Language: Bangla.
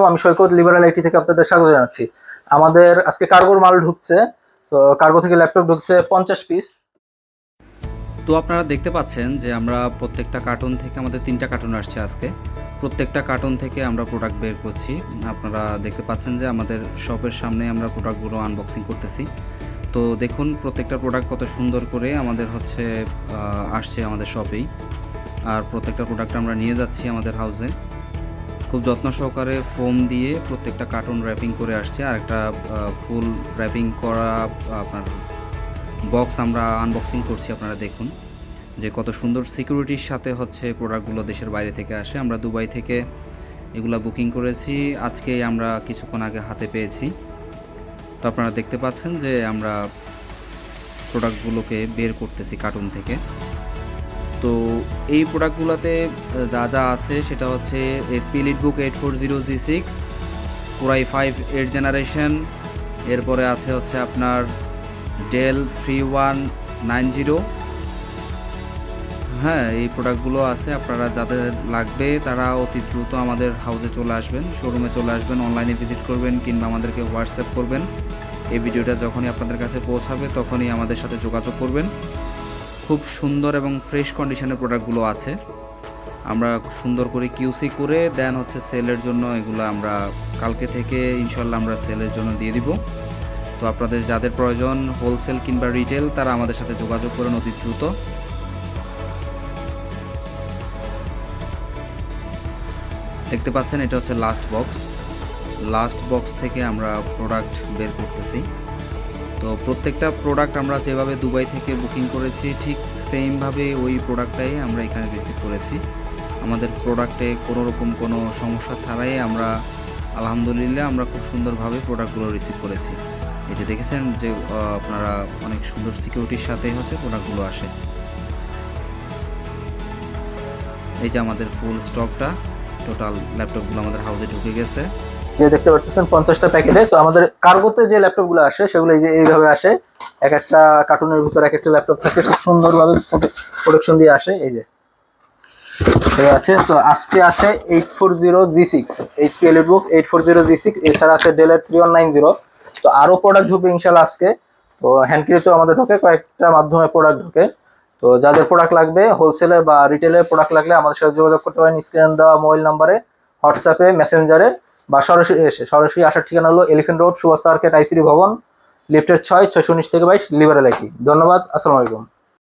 আমি সৈকত লিবারেল আইটি থেকে আপনাদের স্বাগত জানাচ্ছি। আমাদের আজকে কার্গোর মাল ঢুকছে, তো কার্গো থেকে ল্যাপটপ ঢুকছে 50 পিস। তো আপনারা দেখতে পাচ্ছেন যে আমরা প্রত্যেকটা কার্টুন থেকে আমাদের 3টা কার্টুন আসছে আজকে। প্রত্যেকটা কার্টুন থেকে আমরা প্রোডাক্ট বের করছি। আপনারা দেখতে পাচ্ছেন যে আমাদের শপের সামনে আমরা প্রোডাক্টগুলো আনবক্সিং করতেছি। তো দেখুন প্রত্যেকটা প্রোডাক্ট কত সুন্দর করে আমাদের আসছে আমাদের শপেই। আর প্রত্যেকটা প্রোডাক্ট আমরা নিয়ে যাচ্ছি আমাদের হাউসে। খুব যত্ন সহকারে ফোম দিয়ে প্রত্যেকটা কার্টুন র্যাপিং করে আসছে। আর একটা ফুল র্যাপিং করা আপনার বক্স আমরা আনবক্সিং করছি। আপনারা দেখুন যে কত সুন্দর সিকিউরিটির সাথে প্রোডাক্টগুলো দেশের বাইরে থেকে আসে। আমরা দুবাই থেকে এগুলা বুকিং করেছি, আজকে আমরা কিছুক্ষণ আগে হাতে পেয়েছি। তো আপনারা দেখতে পাচ্ছেন যে আমরা প্রোডাক্টগুলোকে বের করতেছি কার্টুন থেকে। তো এই প্রোডাক্টগুলোতে যা যা আছে সেটা হচ্ছে এসপি এলিটবুক 840G6 পুরাই 8 জেনারেশন। এরপরে আছে আপনার ডেল 3190। হ্যাঁ, এই প্রোডাক্টগুলো আছে। আপনারা যাদের লাগবে তারা অতি দ্রুত আমাদের হাউসে চলে আসবেন, শোরুমে চলে আসবেন, অনলাইনে ভিজিট করবেন কিংবা আমাদেরকে হোয়াটসঅ্যাপ করবেন। এই ভিডিওটা যখনই আপনাদের কাছে পৌঁছাবে তখনই আমাদের সাথে যোগাযোগ করবেন। খুব সুন্দর এবং ফ্রেশ কন্ডিশনের প্রোডাক্টগুলো আছে। আমরা সুন্দর করে কিউসি করে দেন সেলের জন্য এগুলো আমরা কালকে থেকে ইনশাল্লাহ আমরা সেলের জন্য দিয়ে দিব। তো আপনাদের যাদের প্রয়োজন হোলসেল কিংবা রিটেল তারা আমাদের সাথে যোগাযোগ করেন অতি দ্রুত। দেখতে পাচ্ছেন এটা হচ্ছে লাস্ট বক্স থেকে আমরা প্রোডাক্ট বের করতেছি। তো প্রত্যেকটা প্রোডাক্ট আমরা যেভাবে দুবাই থেকে বুকিং করেছি ঠিক সেমভাবে ওই প্রোডাক্টটাই আমরা এখানে রিসিভ করেছি। আমাদের প্রোডাক্টে কোনো রকম কোনো সমস্যা ছাড়াই আমরা আলহামদুলিল্লাহ আমরা খুব সুন্দরভাবে প্রোডাক্টগুলো রিসিভ করেছি। এই যে দেখেছেন যে আপনারা অনেক সুন্দর সিকিউরিটির সাথে প্রোডাক্টগুলো আসে। এই যে আমাদের ফুল স্টকটা টোটাল ল্যাপটপগুলো আমাদের হাউসে ঢুকে গেছে। যে দেখতে পাচ্ছেন 50টা প্যাকেটে। তো আমাদের কার্গোতে যে ল্যাপটপগুলো আসে সেগুলো এই যে এইভাবে আসে, এক একটা কার্টুনের ভিতরে এক একটা ল্যাপটপ থাকে, খুব সুন্দরভাবে প্রোডাকশন দিয়ে আসে। এই যে আছে। তো আজকে আছে 840G6 এইচপি এলিটবুক 840G6, এছাড়া আছে ডেলের 3190। তো আরো প্রোডাক্ট ঢুকবে ইনশাল্লাহ আজকে। তো হ্যান্ডক্রিতেও আমাদের ঢোকে, কয়েকটা মাধ্যমে প্রোডাক্ট ঢোকে। তো যাদের প্রোডাক্ট লাগবে হোলসেলে বা রিটেলে প্রোডাক্ট লাগলে আমাদের সাথে যোগাযোগ করতে পারেন স্ক্রিনে দেওয়া মোবাইল নাম্বারে, হোয়াটসঅ্যাপে, মেসেঞ্জারে, বা সরাসরি আসার ঠিকানা হলো Elephant Road, Subhash market, ICD Bhaban, লিফটের 6, 619 থেকে 22, লিবারেল আইটি। ধন্যবাদ, আসসালামু আলাইকুম।